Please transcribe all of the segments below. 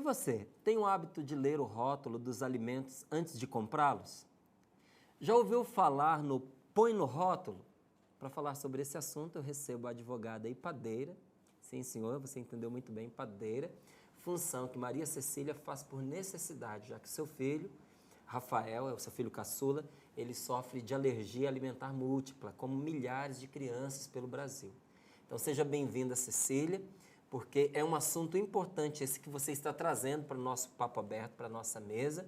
você, tem o hábito de ler o rótulo dos alimentos antes de comprá-los? Já ouviu falar no põe no rótulo? Para falar sobre esse assunto, eu recebo a advogada e padeira. Sim, senhor, você entendeu muito bem, padeira. Função que Maria Cecília faz por necessidade, já que seu filho, Rafael, é o seu filho caçula, ele sofre de alergia alimentar múltipla, como milhares de crianças pelo Brasil. Então, seja bem-vinda, Cecília, porque é um assunto importante esse que você está trazendo para o nosso papo aberto, para a nossa mesa,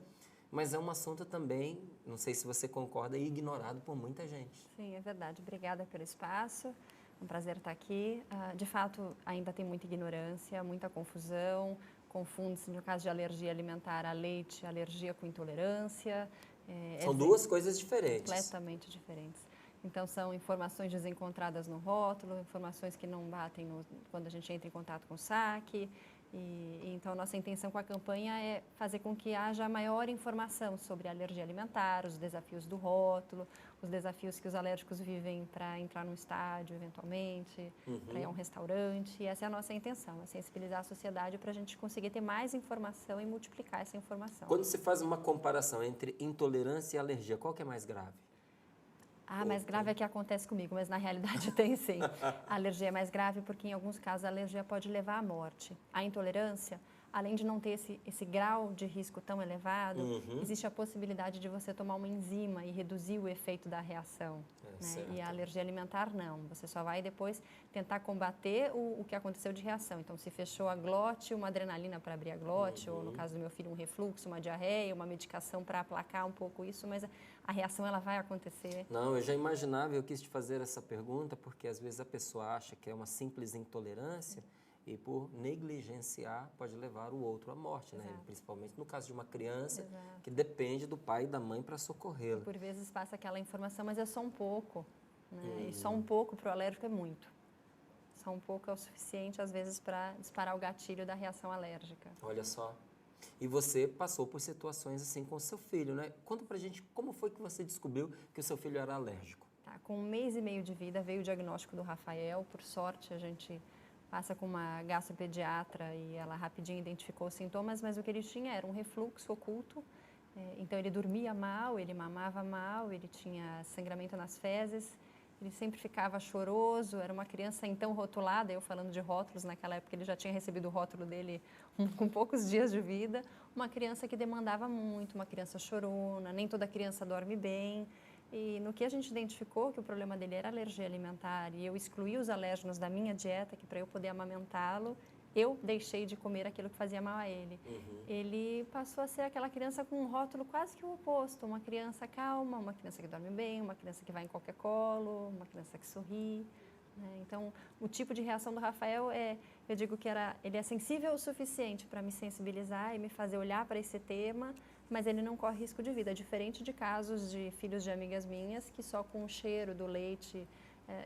mas é um assunto também, não sei se você concorda, ignorado por muita gente. Sim, é verdade. Obrigada pelo espaço. É um prazer estar aqui. De fato, ainda tem muita ignorância, muita confusão. Confunde-se, no caso de alergia alimentar, a leite, alergia com intolerância. São duas coisas diferentes. Completamente diferentes. Então, são informações desencontradas no rótulo, informações que não batem quando a gente entra em contato com o saque. Então, a nossa intenção com a campanha é fazer com que haja maior informação sobre a alergia alimentar, os desafios do rótulo, os desafios que os alérgicos vivem para entrar num estádio, eventualmente, para ir a um restaurante. E essa é a nossa intenção, é sensibilizar a sociedade para a gente conseguir ter mais informação e multiplicar essa informação. Quando se faz uma comparação entre intolerância e alergia, qual que é mais grave? Mais grave é que acontece comigo, mas na realidade tem sim. A alergia é mais grave porque em alguns casos a alergia pode levar à morte. A intolerância, além de não ter esse grau de risco tão elevado, existe a possibilidade de você tomar uma enzima e reduzir o efeito da reação. Né? E a alergia alimentar não. Você só vai depois tentar combater o que aconteceu de reação. Então, se fechou a glote, uma adrenalina para abrir a glote, ou no caso do meu filho, um refluxo, uma diarreia, uma medicação para aplacar um pouco isso, mas a reação ela vai acontecer. Não, eu já imaginava, eu quis te fazer essa pergunta, porque às vezes a pessoa acha que é uma simples intolerância e por negligenciar pode levar o outro à morte, né? Principalmente no caso de uma criança que depende do pai e da mãe para socorrê-la. Por vezes passa aquela informação, mas é só um pouco, né? E só um pouco para o alérgico é muito. Só um pouco é o suficiente, às vezes, para disparar o gatilho da reação alérgica. Olha só. E você passou por situações assim com o seu filho, né? Conta pra gente como foi que você descobriu que o seu filho era alérgico. Com 1 mês e meio de vida veio o diagnóstico do Rafael. Por sorte, a gente passa com uma gastropediatra e ela rapidinho identificou os sintomas, mas o que ele tinha era um refluxo oculto. Então, ele dormia mal, ele mamava mal, ele tinha sangramento nas fezes. Ele sempre ficava choroso, era uma criança então rotulada, eu falando de rótulos, naquela época ele já tinha recebido o rótulo dele com poucos dias de vida, uma criança que demandava muito, uma criança chorona, nem toda criança dorme bem. E no que a gente identificou que o problema dele era alergia alimentar e eu excluí os alérgenos da minha dieta, que para eu poder amamentá-lo, eu deixei de comer aquilo que fazia mal a ele. Ele passou a ser aquela criança com um rótulo quase que o oposto, uma criança calma, uma criança que dorme bem, uma criança que vai em qualquer colo, uma criança que sorri. Né? Então, o tipo de reação do Rafael eu digo que ele é sensível o suficiente para me sensibilizar e me fazer olhar para esse tema, mas ele não corre risco de vida, diferente de casos de filhos de amigas minhas que só com o cheiro do leite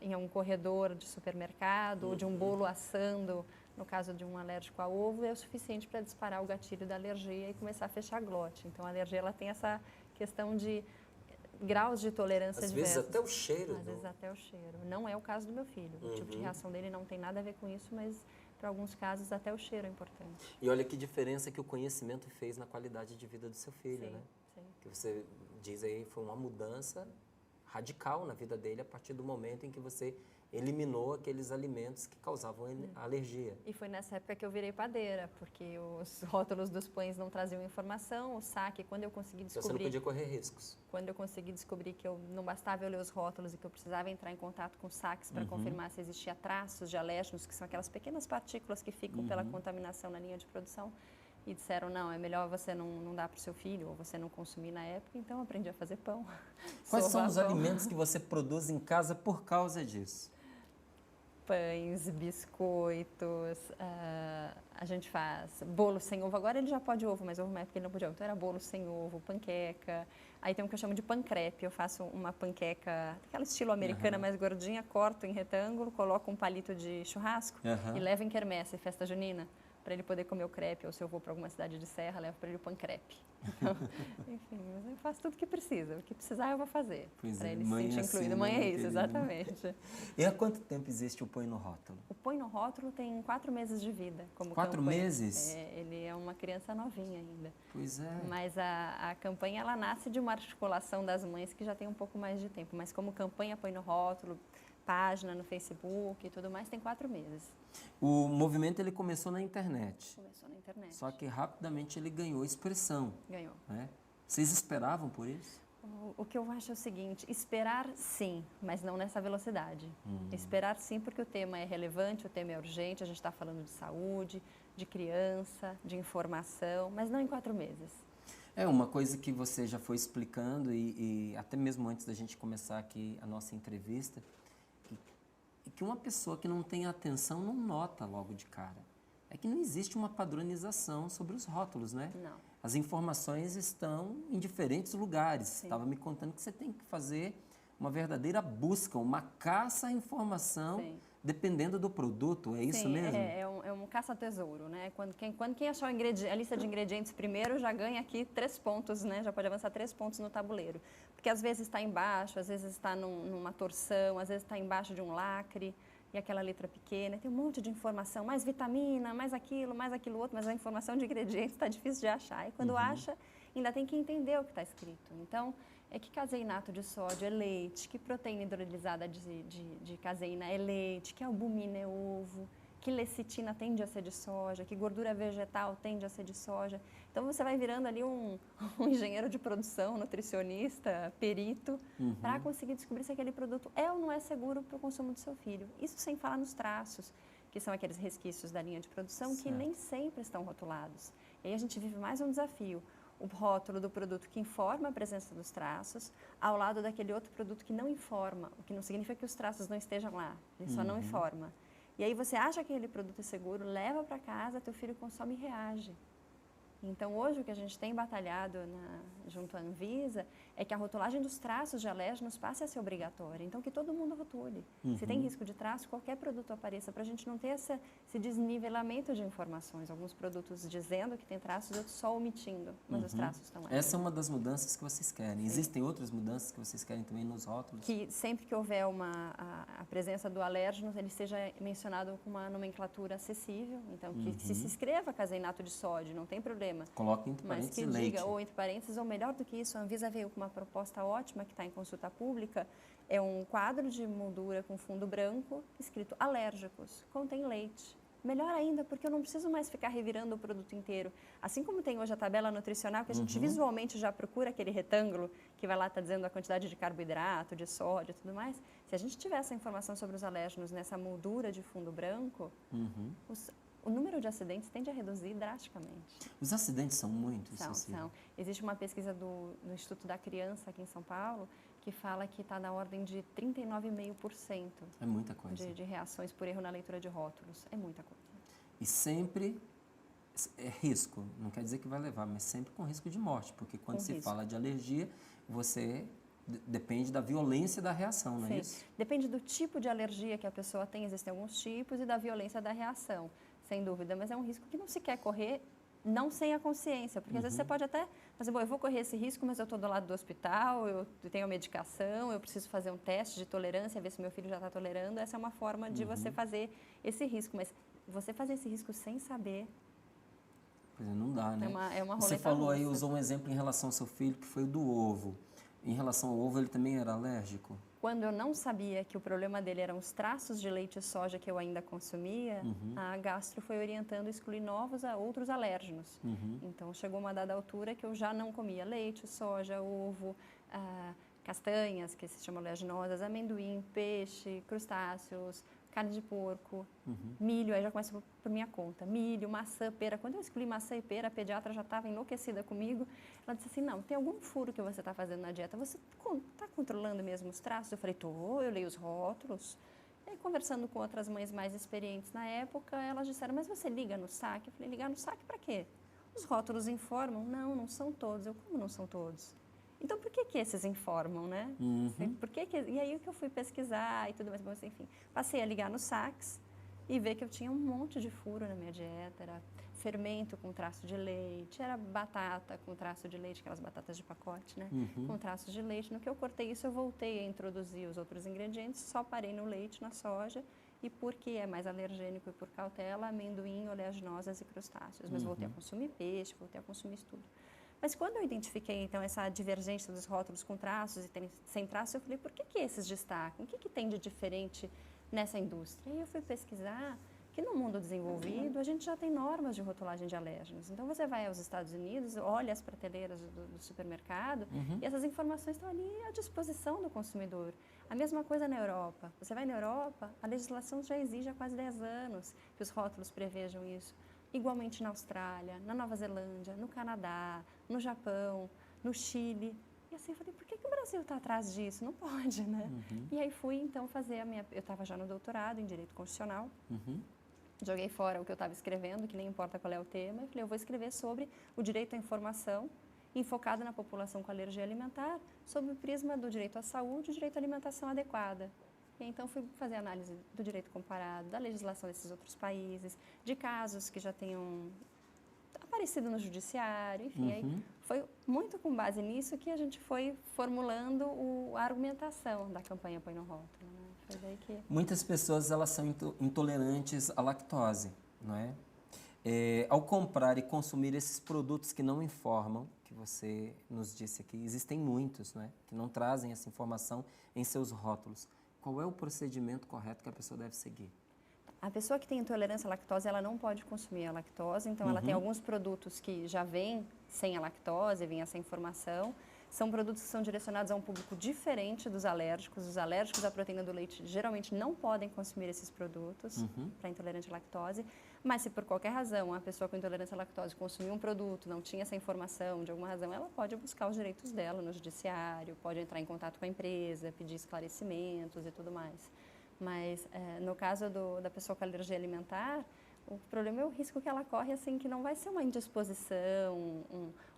em um corredor de supermercado ou de um bolo assando, no caso de um alérgico a ovo, é o suficiente para disparar o gatilho da alergia e começar a fechar a glote. Então, a alergia ela tem essa questão de graus de tolerância diversos. Às vezes até o cheiro. Às vezes até o cheiro. Não é o caso do meu filho. O tipo de reação dele não tem nada a ver com isso, mas para alguns casos até o cheiro é importante. E olha que diferença que o conhecimento fez na qualidade de vida do seu filho, Sim, né? sim. Que você diz aí, foi uma mudança radical na vida dele a partir do momento em que você eliminou aqueles alimentos que causavam alergia. E foi nessa época que eu virei padeira, porque os rótulos dos pães não traziam informação, o saque, quando eu consegui descobrir... Você não podia correr riscos. Quando eu consegui descobrir que não bastava eu ler os rótulos e que eu precisava entrar em contato com saques para confirmar se existia traços de alérgenos, que são aquelas pequenas partículas que ficam pela contaminação na linha de produção, e disseram, não, é melhor você não dar para o seu filho, ou você não consumir na época, então eu aprendi a fazer pão. Quais são os alimentos que você produz em casa por causa disso? Pães, biscoitos, a gente faz bolo sem ovo. Agora ele já pode ovo, mas houve uma época que ele não podia. Então era bolo sem ovo, panqueca. Aí tem o que eu chamo de pancrepe. Eu faço uma panqueca, aquela estilo americana, mais gordinha, corto em retângulo, coloco um palito de churrasco e levo em quermesse, festa junina, para ele poder comer o crepe, ou se eu vou para alguma cidade de serra, levo para ele o pancrepe. Então, enfim, mas eu faço tudo o que precisa. O que precisar eu vou fazer, para ele se sentir incluído. Mãe é isso, exatamente. E há quanto tempo existe o Põe no Rótulo? O Põe no Rótulo tem 4 meses de vida. Como 4 campanha. meses? Ele é uma criança novinha ainda. Pois é. Mas a campanha, ela nasce de uma articulação das mães que já tem um pouco mais de tempo. Mas como campanha Põe no Rótulo, página no Facebook e tudo mais, tem 4 meses. O movimento ele começou na internet. Começou na internet. Só que rapidamente ele ganhou expressão. Ganhou. Né? Vocês esperavam por isso? O que eu acho é o seguinte, esperar sim, mas não nessa velocidade. Esperar sim porque o tema é relevante, o tema é urgente, a gente está falando de saúde, de criança, de informação, mas não em 4 meses. É uma coisa que você já foi explicando e até mesmo antes da gente começar aqui a nossa entrevista, que uma pessoa que não tem atenção não nota logo de cara. É que não existe uma padronização sobre os rótulos, né? Não. As informações estão em diferentes lugares. Estava me contando que você tem que fazer uma verdadeira busca, uma caça à informação, sim, dependendo do produto, é isso mesmo? É um caça-tesouro, né? Quando quem achar a lista de ingredientes primeiro já ganha aqui 3 pontos, né? Já pode avançar 3 pontos no tabuleiro. Porque às vezes está embaixo, às vezes está numa torção, às vezes está embaixo de um lacre, e aquela letra pequena, tem um monte de informação, mais vitamina, mais aquilo outro, mas a informação de ingredientes está difícil de achar. E quando acha, ainda tem que entender o que está escrito. Então, que caseinato de sódio é leite, que proteína hidrolisada de caseína é leite, que albumina é ovo, que lecitina tende a ser de soja, que gordura vegetal tende a ser de soja. Então, você vai virando ali um engenheiro de produção, nutricionista, perito, para conseguir descobrir se aquele produto é ou não é seguro para o consumo do seu filho. Isso sem falar nos traços, que são aqueles resquícios da linha de produção, certo, que nem sempre estão rotulados. E aí a gente vive mais um desafio. O rótulo do produto que informa a presença dos traços, ao lado daquele outro produto que não informa, o que não significa que os traços não estejam lá, ele só não informa. E aí você acha que aquele produto é seguro, leva para casa, teu filho consome e reage. Então, hoje, o que a gente tem batalhado junto à Anvisa é que a rotulagem dos traços de alérgenos passe a ser obrigatória. Então, que todo mundo rotule. Se tem risco de traço, qualquer produto apareça, para a gente não ter esse desnivelamento de informações. Alguns produtos dizendo que tem traços, outros só omitindo, mas os traços estão lá. Essa é uma das mudanças que vocês querem. Sim. Existem outras mudanças que vocês querem também nos rótulos? Que sempre que houver a presença do alérgeno, ele seja mencionado com uma nomenclatura acessível. Então, que se escreva caseinato de sódio, não tem problema. Coloque entre parênteses leite. Mas que diga, ou entre parênteses, ou melhor do que isso, a Anvisa veio com uma proposta ótima que está em consulta pública, é um quadro de moldura com fundo branco, escrito alérgicos, contém leite. Melhor ainda, porque eu não preciso mais ficar revirando o produto inteiro. Assim como tem hoje a tabela nutricional, que a gente visualmente já procura aquele retângulo que vai lá, está dizendo a quantidade de carboidrato, de sódio e tudo mais. Se a gente tiver essa informação sobre os alérgenos nessa moldura de fundo branco, o número de acidentes tende a reduzir drasticamente. Os acidentes são muitos? São. Existe uma pesquisa do Instituto da Criança aqui em São Paulo que fala que está na ordem de 39,5%. É muita coisa. De reações por erro na leitura de rótulos. É muita coisa. E sempre é risco. Não quer dizer que vai levar, mas sempre com risco de morte. Porque quando se fala de alergia, você depende da violência da reação, não é isso? Depende do tipo de alergia que a pessoa tem. Existem alguns tipos e da violência da reação. Sem dúvida, mas é um risco que não se quer correr, não sem a consciência, porque às vezes você pode até fazer, eu vou correr esse risco, mas eu estou do lado do hospital, eu tenho a medicação, eu preciso fazer um teste de tolerância, ver se meu filho já está tolerando. Essa é uma forma de você fazer esse risco, mas você fazer esse risco sem saber... Pois é, não dá, né? É uma roleta Você falou russa. aí, usou um exemplo em relação ao seu filho, que foi o do ovo. Em relação ao ovo, ele também era alérgico? Quando eu não sabia que o problema dele eram os traços de leite e soja que eu ainda consumia, a gastro foi orientando a excluir outros alérgenos. Então, chegou uma dada altura que eu já não comia leite, soja, ovo, castanhas, que se chamam oleaginosas, amendoim, peixe, crustáceos, carne de porco, milho, aí já começa por minha conta, milho, maçã, pera. Quando eu excluí maçã e pera, a pediatra já estava enlouquecida comigo. Ela disse assim, não, tem algum furo que você está fazendo na dieta? Você está controlando mesmo os traços? Eu falei, eu leio os rótulos. E aí, conversando com outras mães mais experientes na época, elas disseram, mas você liga no saque? Eu falei, ligar no saque para quê? Os rótulos informam? Não são todos. Como não são todos? Então, por que esses informam, né? E aí, o que eu fui pesquisar e tudo mais, enfim, passei a ligar no saques e ver que eu tinha um monte de furo na minha dieta, era fermento com traço de leite, era batata com traço de leite, aquelas batatas de pacote, né? Com traço de leite. No que eu cortei isso, eu voltei a introduzir os outros ingredientes, só parei no leite, na soja, e porque é mais alergênico e por cautela, amendoim, oleaginosas e crustáceos. Mas voltei a consumir peixe, voltei a consumir isso tudo. Mas quando eu identifiquei, então, essa divergência dos rótulos com traços e sem traços, eu falei, por que esses destacam? O que tem de diferente nessa indústria? E eu fui pesquisar que no mundo desenvolvido a gente já tem normas de rotulagem de alérgenos. Então você vai aos Estados Unidos, olha as prateleiras do supermercado e essas informações estão ali à disposição do consumidor. A mesma coisa na Europa. Você vai na Europa, a legislação já exige há quase 10 anos que os rótulos prevejam isso. Igualmente na Austrália, na Nova Zelândia, no Canadá, no Japão, no Chile. E assim, eu falei, por que o Brasil está atrás disso? Não pode, né? E aí fui, então, fazer a minha... Eu estava já no doutorado em Direito Constitucional. Joguei fora o que eu estava escrevendo, que nem importa qual é o tema. E falei, eu vou escrever sobre o direito à informação, enfocado na população com alergia alimentar, sob o prisma do direito à saúde e direito à alimentação adequada. E então fui fazer análise do direito comparado, da legislação desses outros países, de casos que já tenham aparecido no judiciário, enfim. Aí foi muito com base nisso que a gente foi formulando a argumentação da campanha Põe no Rótulo. Né? Foi daí que... Muitas pessoas elas são intolerantes à lactose, não é? Ao comprar e consumir esses produtos que não informam, que você nos disse aqui, existem muitos, não é? Que não trazem essa informação em seus rótulos. Qual é o procedimento correto que a pessoa deve seguir? A pessoa que tem intolerância à lactose, ela não pode consumir a lactose, então ela tem alguns produtos que já vêm sem a lactose, vêm essa informação. São produtos que são direcionados a um público diferente dos alérgicos. Os alérgicos à proteína do leite geralmente não podem consumir esses produtos para intolerante à lactose. Mas se por qualquer razão a pessoa com intolerância à lactose consumiu um produto, não tinha essa informação, de alguma razão, ela pode buscar os direitos dela no judiciário, pode entrar em contato com a empresa, pedir esclarecimentos e tudo mais. Mas no caso da pessoa com alergia alimentar, o problema é o risco que ela corre, assim, que não vai ser uma indisposição,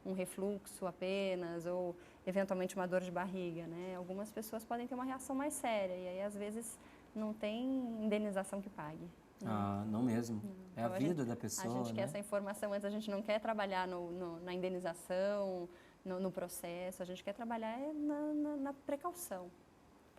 um refluxo apenas, ou eventualmente uma dor de barriga, né? Algumas pessoas podem ter uma reação mais séria e aí, às vezes, não tem indenização que pague. Ah, não mesmo. É Então, a vida da pessoa, a gente quer né? essa informação antes, a gente não quer trabalhar na indenização, no processo, a gente quer trabalhar na precaução.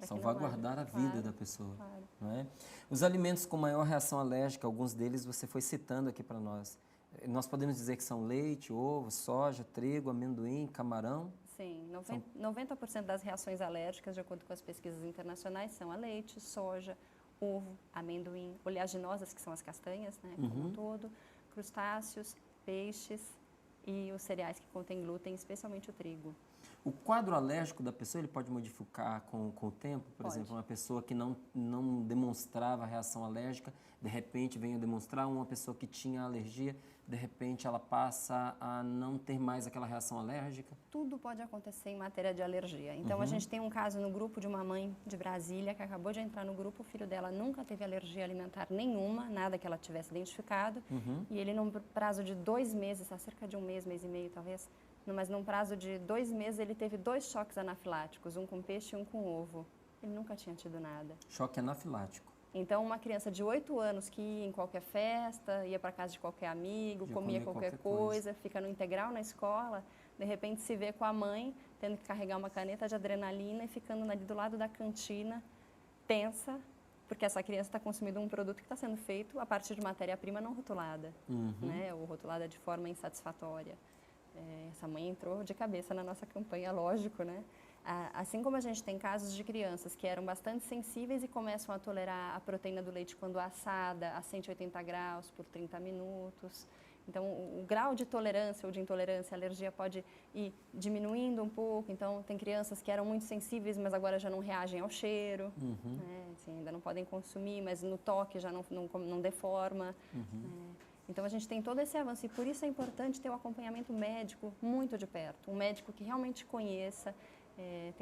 Salvaguardar a vida da pessoa, Claro. não é? Os alimentos com maior reação alérgica, alguns deles você foi citando aqui para nós. Nós podemos dizer que são leite, ovo, soja, trigo, amendoim, camarão? Sim, 90% das reações alérgicas, de acordo com as pesquisas internacionais, são a leite, soja, ovo, amendoim, oleaginosas, que são as castanhas, né, como um todo, crustáceos, peixes e os cereais que contêm glúten, especialmente o trigo. O quadro alérgico da pessoa ele pode modificar com o tempo? Por Pode. exemplo, uma pessoa que não demonstrava reação alérgica, de repente vem a demonstrar, uma pessoa que tinha alergia, de repente ela passa a não ter mais aquela reação alérgica? Tudo pode acontecer em matéria de alergia. Então, a gente tem um caso no grupo de uma mãe de Brasília que acabou de entrar no grupo, o filho dela nunca teve alergia alimentar nenhuma, nada que ela tivesse identificado, e ele, num prazo de 2 meses, há cerca de 1 mês, mês e meio talvez, mas num prazo de 2 meses ele teve 2 choques anafiláticos, um com peixe e um com ovo. Ele nunca tinha tido nada. Choque anafilático. Então, uma criança de 8 anos que ia em qualquer festa, ia para casa de qualquer amigo, Já comia comia qualquer qualquer coisa. fica no integral na escola, de repente se vê com a mãe tendo que carregar uma caneta de adrenalina e ficando ali do lado da cantina, tensa, porque essa criança está consumindo um produto que está sendo feito a partir de matéria-prima não rotulada, né, ou rotulada de forma insatisfatória. Essa mãe entrou de cabeça na nossa campanha, lógico, né? Assim como a gente tem casos de crianças que eram bastante sensíveis e começam a tolerar a proteína do leite quando assada a 180 graus por 30 minutos. Então, o grau de tolerância ou de intolerância à alergia pode ir diminuindo um pouco. Então, tem crianças que eram muito sensíveis, mas agora já não reagem ao cheiro. Né? Assim, ainda não podem consumir, mas no toque já não deforma. Então, a gente tem todo esse avanço e por isso é importante ter o acompanhamento médico muito de perto. Um médico que realmente conheça.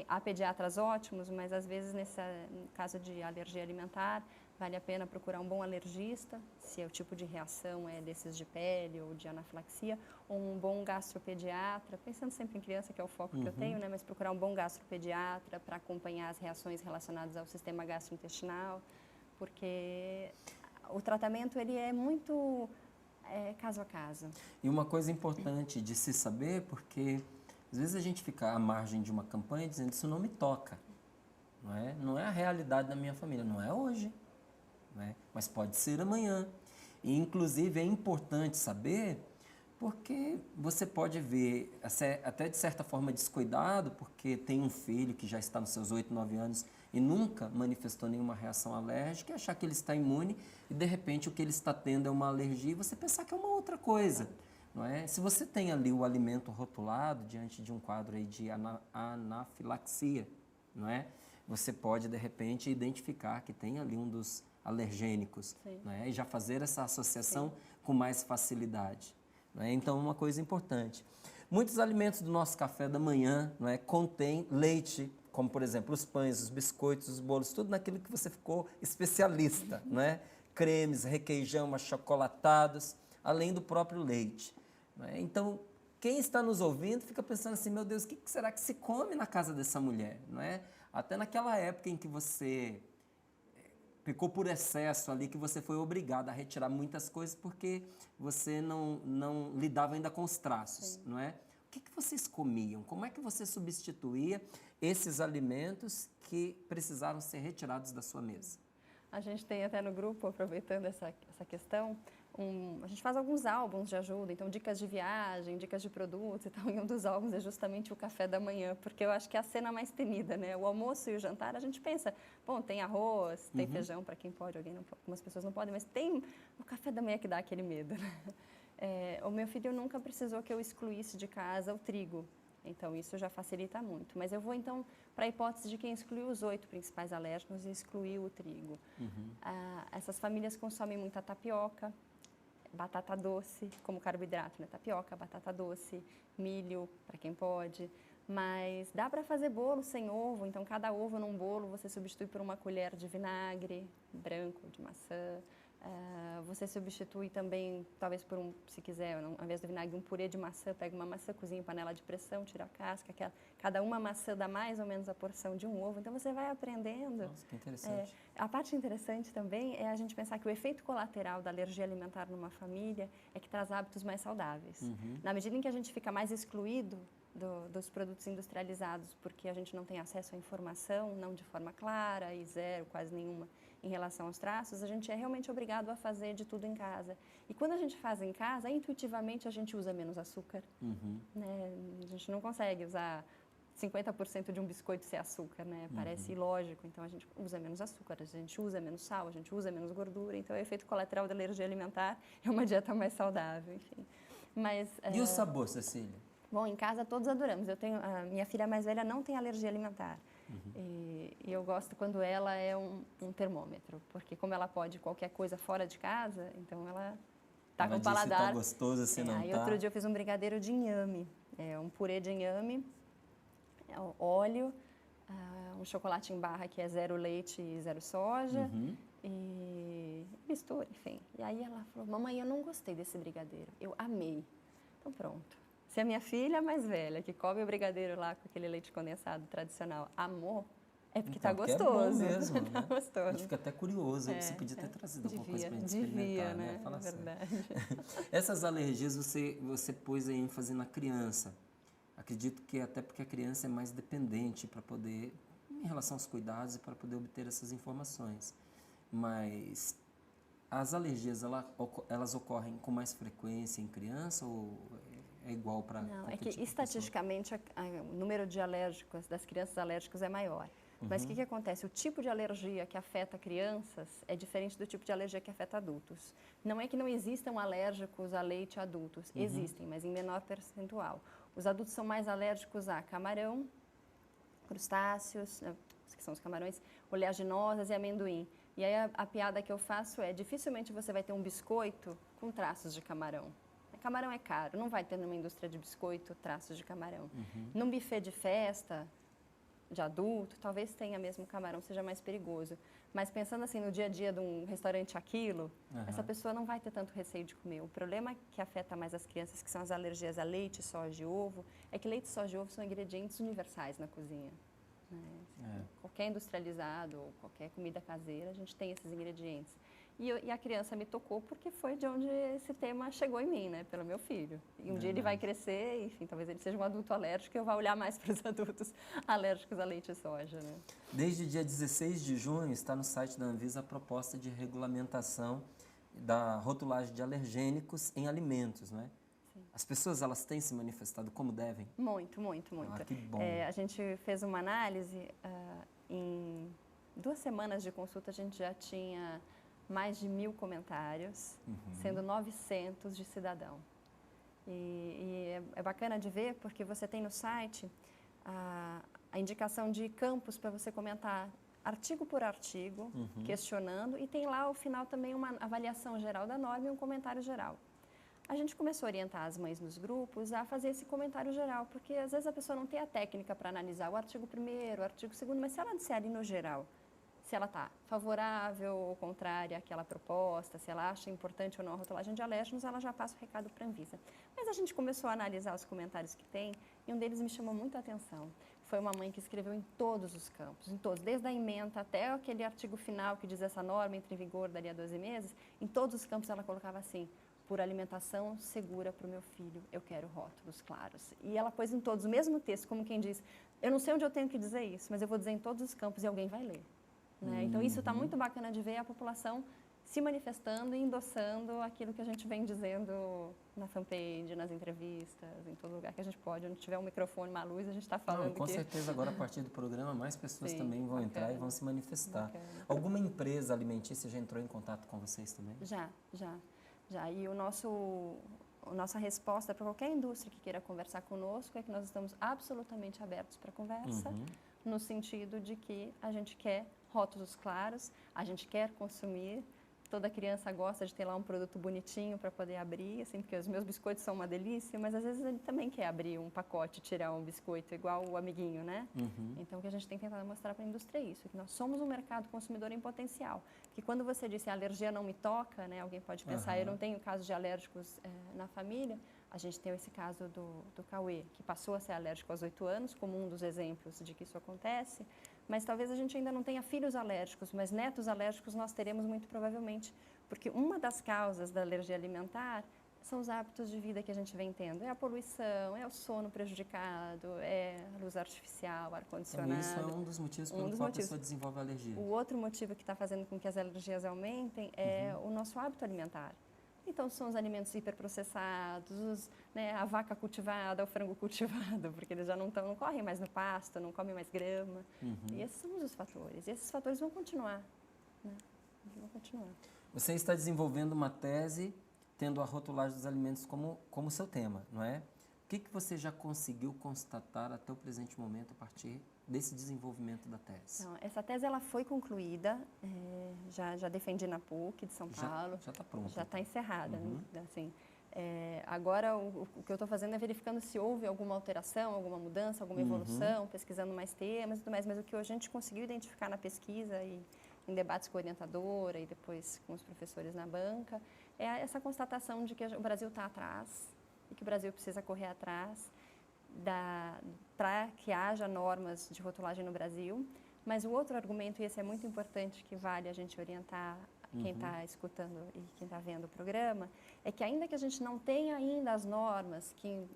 Há pediatras ótimos, mas às vezes, no caso de alergia alimentar, vale a pena procurar um bom alergista, se o tipo de reação é desses de pele ou de anafilaxia, ou um bom gastropediatra, pensando sempre em criança, que é o foco que eu tenho, né? Mas procurar um bom gastropediatra para acompanhar as reações relacionadas ao sistema gastrointestinal, porque o tratamento ele é muito caso a caso. E uma coisa importante de se saber, porque às vezes a gente fica à margem de uma campanha dizendo isso não me toca, não é? Não é a realidade da minha família, não é hoje, não é? Mas pode ser amanhã. E inclusive é importante saber porque você pode ver, até de certa forma descuidado, porque tem um filho que já está nos seus 8, 9 anos e nunca manifestou nenhuma reação alérgica, e achar que ele está imune e de repente o que ele está tendo é uma alergia e você pensar que é uma outra coisa, não é? Se você tem ali o alimento rotulado diante de um quadro aí de anafilaxia, não é? Você pode de repente identificar que tem ali um dos alergênicos, não é? E já fazer essa associação com mais facilidade. Não é? Então, uma coisa importante. Muitos alimentos do nosso café da manhã, não é, contém leite, como, por exemplo, os pães, os biscoitos, os bolos, tudo naquilo que você ficou especialista, não é? Cremes, requeijão, achocolatados, além do próprio leite. Não é? Então, quem está nos ouvindo fica pensando assim, meu Deus, o que será que se come na casa dessa mulher? Não é? Até naquela época em que você pecou por excesso ali, que você foi obrigado a retirar muitas coisas porque você não lidava ainda com os traços, não é? O que vocês comiam? Como é que você substituía esses alimentos que precisaram ser retirados da sua mesa? A gente tem até no grupo, aproveitando essa questão, a gente faz alguns álbuns de ajuda, então dicas de viagem, dicas de produtos e tal, e um dos álbuns é justamente o café da manhã, porque eu acho que é a cena mais temida, né? O almoço e o jantar, a gente pensa, bom, tem arroz, tem feijão para quem pode, algumas pessoas não podem, mas tem o café da manhã que dá aquele medo, né? O meu filho nunca precisou que eu excluísse de casa o trigo, então isso já facilita muito, mas eu vou então para a hipótese de quem excluiu os 8 principais alérgenos e excluiu o trigo. Essas famílias consomem muita tapioca, batata doce como carboidrato, né? Tapioca, batata doce, milho, para quem pode. Mas dá para fazer bolo sem ovo, então cada ovo num bolo você substitui por uma colher de vinagre branco, de maçã. Você substitui também, talvez por se quiser, ao invés do vinagre, um purê de maçã, pega uma maçã, cozinha em panela de pressão, tira a casca, cada uma maçã dá mais ou menos a porção de um ovo, então você vai aprendendo. Nossa, que interessante. A parte interessante também é a gente pensar que o efeito colateral da alergia alimentar numa família é que traz hábitos mais saudáveis. Na medida em que a gente fica mais excluído dos produtos industrializados, porque a gente não tem acesso à informação, não de forma clara e zero, quase nenhuma, em relação aos traços, a gente é realmente obrigado a fazer de tudo em casa. E quando a gente faz em casa, intuitivamente a gente usa menos açúcar. Né? A gente não consegue usar 50% de um biscoito sem açúcar, né? Parece ilógico, então a gente usa menos açúcar, a gente usa menos sal, a gente usa menos gordura, então o efeito colateral da alergia alimentar é uma dieta mais saudável, enfim. Mas, e o sabor, Cecília? Bom, em casa todos adoramos. A minha filha mais velha não tem alergia alimentar. E eu gosto quando ela é um termômetro, porque como ela pode qualquer coisa fora de casa, então ela está com o paladar. Tá gostoso, assim não aí tá. Outro dia eu fiz um brigadeiro de inhame, um purê de inhame, óleo, um chocolate em barra que é 0 leite e 0 soja, e mistura, enfim. E aí ela falou, mamãe, eu não gostei desse brigadeiro, eu amei. Então pronto. Se a minha filha mais velha, que come o brigadeiro lá com aquele leite condensado tradicional, amou, é porque está gostoso. É bom mesmo, tá né? gostoso. A gente fica até curioso, você podia ter trazido alguma coisa para a gente experimentar, né? Fala verdade. Essas alergias você pôs a ênfase na criança. Acredito que até porque a criança é mais dependente para poder, em relação aos cuidados e para poder obter essas informações. Mas as alergias, elas ocorrem com mais frequência em criança ou é igual para Não, é que estatisticamente o número de alérgicos, das crianças alérgicas é maior. Mas o que acontece? O tipo de alergia que afeta crianças é diferente do tipo de alergia que afeta adultos. Não é que não existam alérgicos a leite adultos, existem, mas em menor percentual. Os adultos são mais alérgicos a camarão, crustáceos, que são os camarões, oleaginosas e amendoim. E aí a piada que eu faço é, dificilmente você vai ter um biscoito com traços de camarão. Camarão é caro, não vai ter numa indústria de biscoito traços de camarão. Num buffet de festa, de adulto, talvez tenha mesmo camarão, seja mais perigoso. Mas pensando assim no dia a dia de um restaurante a quilo, essa pessoa não vai ter tanto receio de comer. O problema que afeta mais as crianças, que são as alergias a leite, soja e ovo, é que leite, soja e ovo são ingredientes universais na cozinha. Né? Qualquer industrializado ou qualquer comida caseira, a gente tem esses ingredientes. E a criança me tocou porque foi de onde esse tema chegou em mim, né? Pelo meu filho. E um dia ele vai crescer, enfim, talvez ele seja um adulto alérgico e eu vá olhar mais para os adultos alérgicos a leite e soja, né? Desde o dia 16 de junho está no site da Anvisa a proposta de regulamentação da rotulagem de alergênicos em alimentos, não é? Sim. As pessoas, elas têm se manifestado como devem? Muito, muito, muito. Ah, que bom. A gente fez uma análise, em 2 semanas de consulta a gente já tinha mais de 1.000 comentários, sendo 900 de cidadão. E é bacana de ver porque você tem no site a indicação de campos para você comentar artigo por artigo, questionando, e tem lá ao final também uma avaliação geral da norma e um comentário geral. A gente começou a orientar as mães nos grupos a fazer esse comentário geral, porque às vezes a pessoa não tem a técnica para analisar o artigo 1º, o artigo 2º, mas se ela disser ali no geral, se ela está favorável ou contrária àquela proposta, se ela acha importante ou não a rotulagem de alérgenos, ela já passa o recado para a Anvisa. Mas a gente começou a analisar os comentários que tem e um deles me chamou muita atenção. Foi uma mãe que escreveu em todos os campos, em todos, desde a ementa até aquele artigo final que diz essa norma entra em vigor dali a 12 meses, em todos os campos ela colocava assim: por alimentação segura para o meu filho, eu quero rótulos claros. E ela pôs em todos o mesmo texto, como quem diz, eu não sei onde eu tenho que dizer isso, mas eu vou dizer em todos os campos e alguém vai ler. Né? Então, isso está muito bacana de ver a população se manifestando e endossando aquilo que a gente vem dizendo na fanpage, nas entrevistas, em todo lugar que a gente pode. Onde tiver um microfone, uma luz, a gente está falando. Não, com certeza, agora a partir do programa, mais pessoas também vão entrar e vão se manifestar. Bacana. Alguma empresa alimentícia já entrou em contato com vocês também? Já. E a nossa resposta para qualquer indústria que queira conversar conosco é que nós estamos absolutamente abertos para conversa, no sentido de que a gente quer rótulos claros, a gente quer consumir. Toda criança gosta de ter lá um produto bonitinho para poder abrir, assim, porque os meus biscoitos são uma delícia, mas às vezes ele também quer abrir um pacote e tirar um biscoito igual o amiguinho, né? Então, o que a gente tem tentado mostrar para a indústria é isso, que nós somos um mercado consumidor em potencial. Que quando você disse a alergia não me toca, né? Alguém pode pensar, eu não tenho caso de alérgicos na família. A gente tem esse caso do Cauê, que passou a ser alérgico aos 8 anos, como um dos exemplos de que isso acontece. Mas talvez a gente ainda não tenha filhos alérgicos, mas netos alérgicos nós teremos muito provavelmente. Porque uma das causas da alergia alimentar são os hábitos de vida que a gente vem tendo. É a poluição, é o sono prejudicado, é a luz artificial, ar-condicionado. Então, isso é um dos motivos pelo qual a pessoa desenvolve alergia. O outro motivo que está fazendo com que as alergias aumentem é o nosso hábito alimentar. Então, são os alimentos hiperprocessados, né, a vaca cultivada, o frango cultivado, porque eles já não correm mais no pasto, não comem mais grama. E esses são os fatores. E esses fatores vão continuar. Né? Vão continuar. Você está desenvolvendo uma tese tendo a rotulagem dos alimentos como seu tema, não é? O que você já conseguiu constatar até o presente momento a partir desse desenvolvimento da tese? Então, essa tese ela foi concluída, já defendi na PUC de São Paulo. Já está pronta. Já está encerrada. Assim, agora, o que eu estou fazendo é verificando se houve alguma alteração, alguma mudança, alguma evolução, pesquisando mais temas e tudo mais. Mas o que a gente conseguiu identificar na pesquisa e em debates com a orientadora e depois com os professores na banca, é essa constatação de que o Brasil está atrás e que o Brasil precisa correr atrás para que haja normas de rotulagem no Brasil. Mas o outro argumento, e esse é muito importante, que vale a gente orientar quem está escutando e quem está vendo o programa, é que ainda que a gente não tenha ainda as normas que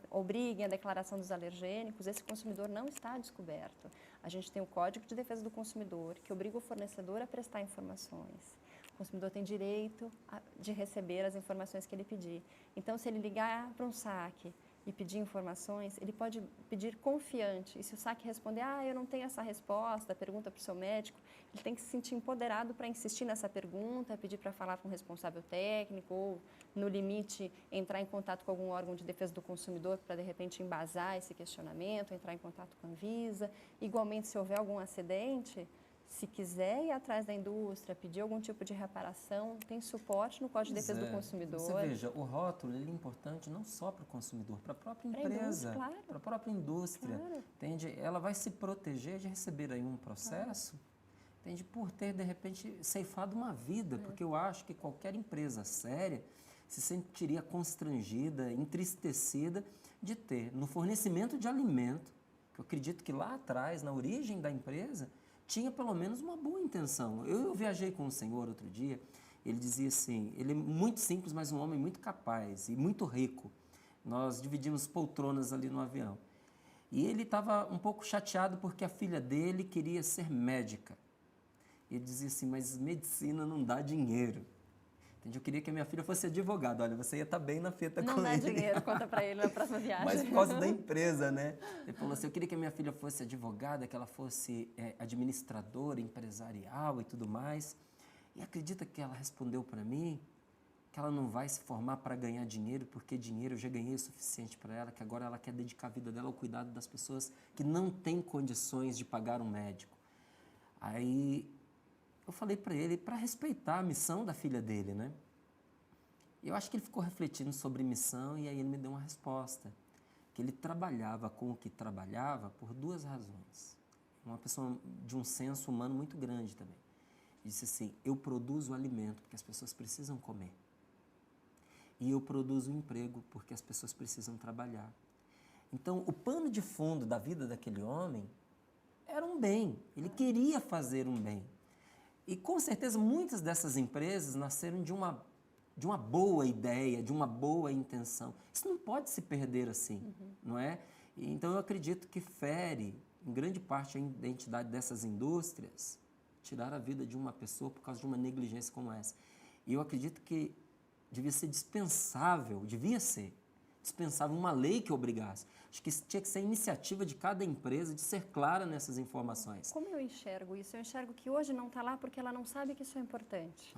obriguem a declaração dos alergênicos, esse consumidor não está descoberto. A gente tem o Código de Defesa do Consumidor, que obriga o fornecedor a prestar informações. O consumidor tem direito de receber as informações que ele pedir. Então, se ele ligar para um saque e pedir informações, ele pode pedir confiante. E se o saque responder, eu não tenho essa resposta, pergunta para o seu médico, ele tem que se sentir empoderado para insistir nessa pergunta, pedir para falar com o responsável técnico ou, no limite, entrar em contato com algum órgão de defesa do consumidor para, de repente, embasar esse questionamento, entrar em contato com a Anvisa. Igualmente, se houver algum acidente, se quiser ir atrás da indústria, pedir algum tipo de reparação, tem suporte no Código de Defesa do Consumidor. Você veja, o rótulo ele é importante não só para o consumidor, para a própria empresa, para a própria indústria. Claro. Entende? Ela vai se proteger de receber aí um processo, entende? Por ter, de repente, ceifado uma vida, porque eu acho que qualquer empresa séria se sentiria constrangida, entristecida de ter no fornecimento de alimento, que eu acredito que lá atrás, na origem da empresa, tinha pelo menos uma boa intenção. Eu viajei com um senhor outro dia Ele dizia assim, ele é muito simples, mas um homem muito capaz e muito rico. Nós dividimos poltronas ali no avião. E ele estava um pouco chateado porque a filha dele queria ser médica. Ele dizia assim, mas medicina não dá dinheiro. Entende? Eu queria que a minha filha fosse advogada. Olha, você ia estar bem na fita com ele. Não dá dinheiro, conta para ele na próxima viagem. Mas por causa da empresa, né? Ele falou assim, eu queria que a minha filha fosse advogada, que ela fosse administradora, empresarial e tudo mais. E acredita que ela respondeu para mim que ela não vai se formar para ganhar dinheiro, porque dinheiro eu já ganhei o suficiente para ela, que agora ela quer dedicar a vida dela ao cuidado das pessoas que não têm condições de pagar um médico. Aí eu falei para ele para respeitar a missão da filha dele, né? E eu acho que ele ficou refletindo sobre missão e aí ele me deu uma resposta, que ele trabalhava com o que trabalhava por duas razões. Uma pessoa de um senso humano muito grande também. Ele disse assim, eu produzo alimento porque as pessoas precisam comer. E eu produzo emprego porque as pessoas precisam trabalhar. Então, o pano de fundo da vida daquele homem era um bem. Ele queria fazer um bem. E, com certeza, muitas dessas empresas nasceram de uma boa ideia, de uma boa intenção. Isso não pode se perder assim, não é? E, então, eu acredito que fere, em grande parte, a identidade dessas indústrias, tirar a vida de uma pessoa por causa de uma negligência como essa. E eu acredito que devia ser dispensável uma lei que obrigasse. Acho que tinha que ser a iniciativa de cada empresa de ser clara nessas informações. Como eu enxergo isso? Eu enxergo que hoje não está lá porque ela não sabe que isso é importante.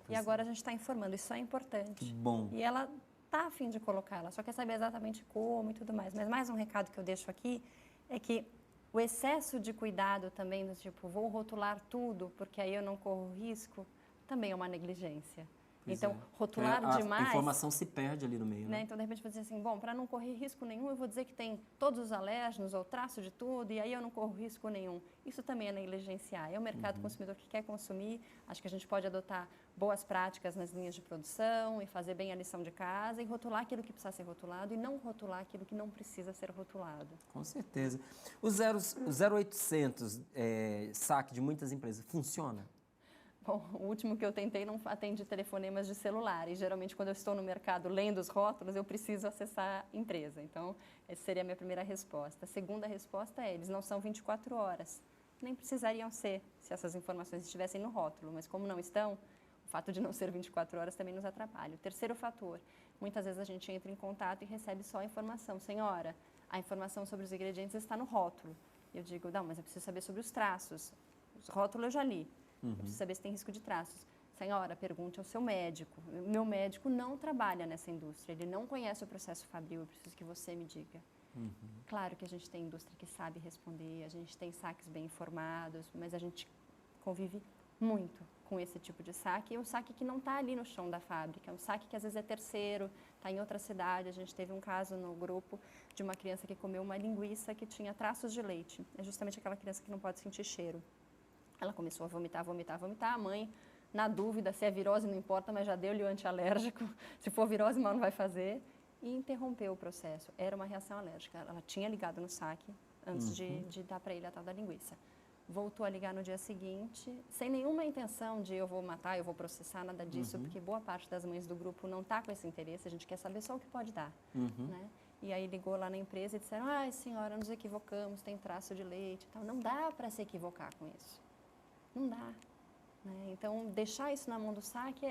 E agora a gente está informando, isso é importante. Que bom. E ela está a fim de colocá-la, só quer saber exatamente como e tudo mais. Mas mais um recado que eu deixo aqui é que o excesso de cuidado também, do tipo, vou rotular tudo porque aí eu não corro risco, também é uma negligência. Então, rotular demais... A informação se perde ali no meio, né? Então, de repente, você dizer assim, bom, para não correr risco nenhum, eu vou dizer que tem todos os alérgenos ou traço de tudo, e aí eu não corro risco nenhum. Isso também é negligenciar. É o mercado consumidor que quer consumir. Acho que a gente pode adotar boas práticas nas linhas de produção e fazer bem a lição de casa e rotular aquilo que precisa ser rotulado e não rotular aquilo que não precisa ser rotulado. Com certeza. O 0800 saque de muitas empresas funciona? Bom, o último que eu tentei não atende telefonemas de celular e geralmente quando eu estou no mercado lendo os rótulos eu preciso acessar a empresa. Então, essa seria a minha primeira resposta. A segunda resposta é, eles não são 24 horas. Nem precisariam ser se essas informações estivessem no rótulo, mas como não estão, o fato de não ser 24 horas também nos atrapalha. O terceiro fator, muitas vezes a gente entra em contato e recebe só a informação. Senhora, a informação sobre os ingredientes está no rótulo. Eu digo, não, mas eu preciso saber sobre os traços. Os rótulos eu já li. Eu preciso saber se tem risco de traços. Senhora, pergunte ao seu médico. Meu médico não trabalha nessa indústria, ele não conhece o processo fabril, eu preciso que você me diga. Claro que a gente tem indústria que sabe responder, a gente tem saques bem informados, mas a gente convive muito com esse tipo de saque. E um saque que não está ali no chão da fábrica, é um saque que às vezes é terceiro, está em outra cidade. A gente teve um caso no grupo de uma criança que comeu uma linguiça que tinha traços de leite. É justamente aquela criança que não pode sentir cheiro. Ela começou a vomitar, vomitar, vomitar. A mãe, na dúvida, se é virose não importa, mas já deu-lhe o antialérgico. Se for virose, mal não vai fazer. E interrompeu o processo. Era uma reação alérgica. Ela tinha ligado no saque antes de dar para ele a tal da linguiça. Voltou a ligar no dia seguinte, sem nenhuma intenção de eu vou matar, eu vou processar, nada disso, porque boa parte das mães do grupo não está com esse interesse. A gente quer saber só o que pode dar, né? E aí ligou lá na empresa e disseram, ai senhora, nos equivocamos, tem traço de leite e tal. Não dá para se equivocar com isso. Não dá. Né? Então, deixar isso na mão do saque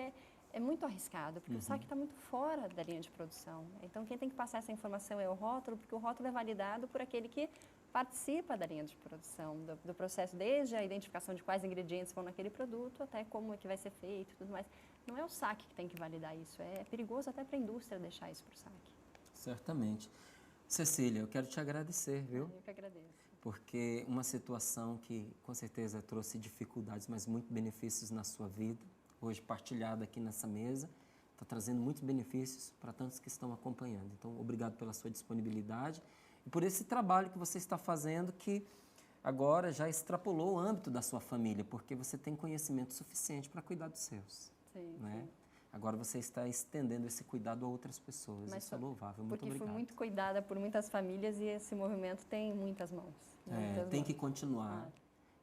é muito arriscado, porque o saque está muito fora da linha de produção. Então, quem tem que passar essa informação é o rótulo, porque o rótulo é validado por aquele que participa da linha de produção, do processo, desde a identificação de quais ingredientes vão naquele produto, até como é que vai ser feito e tudo mais. Não é o saque que tem que validar isso, é perigoso até para a indústria deixar isso para o saque. Certamente. Cecília, eu quero te agradecer, viu? Eu que agradeço. Porque uma situação que com certeza trouxe dificuldades, mas muitos benefícios na sua vida, hoje partilhada aqui nessa mesa, está trazendo muitos benefícios para tantos que estão acompanhando. Então, obrigado pela sua disponibilidade e por esse trabalho que você está fazendo que agora já extrapolou o âmbito da sua família, porque você tem conhecimento suficiente para cuidar dos seus. Sim, né? sim. Agora você está estendendo esse cuidado a outras pessoas. Mas isso é louvável. Muito obrigado. Porque fui muito cuidada por muitas famílias e esse movimento tem muitas mãos. Tem que continuar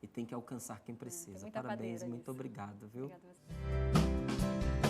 e tem que alcançar quem precisa. Parabéns, muito obrigado, viu? Obrigada a você. Deus.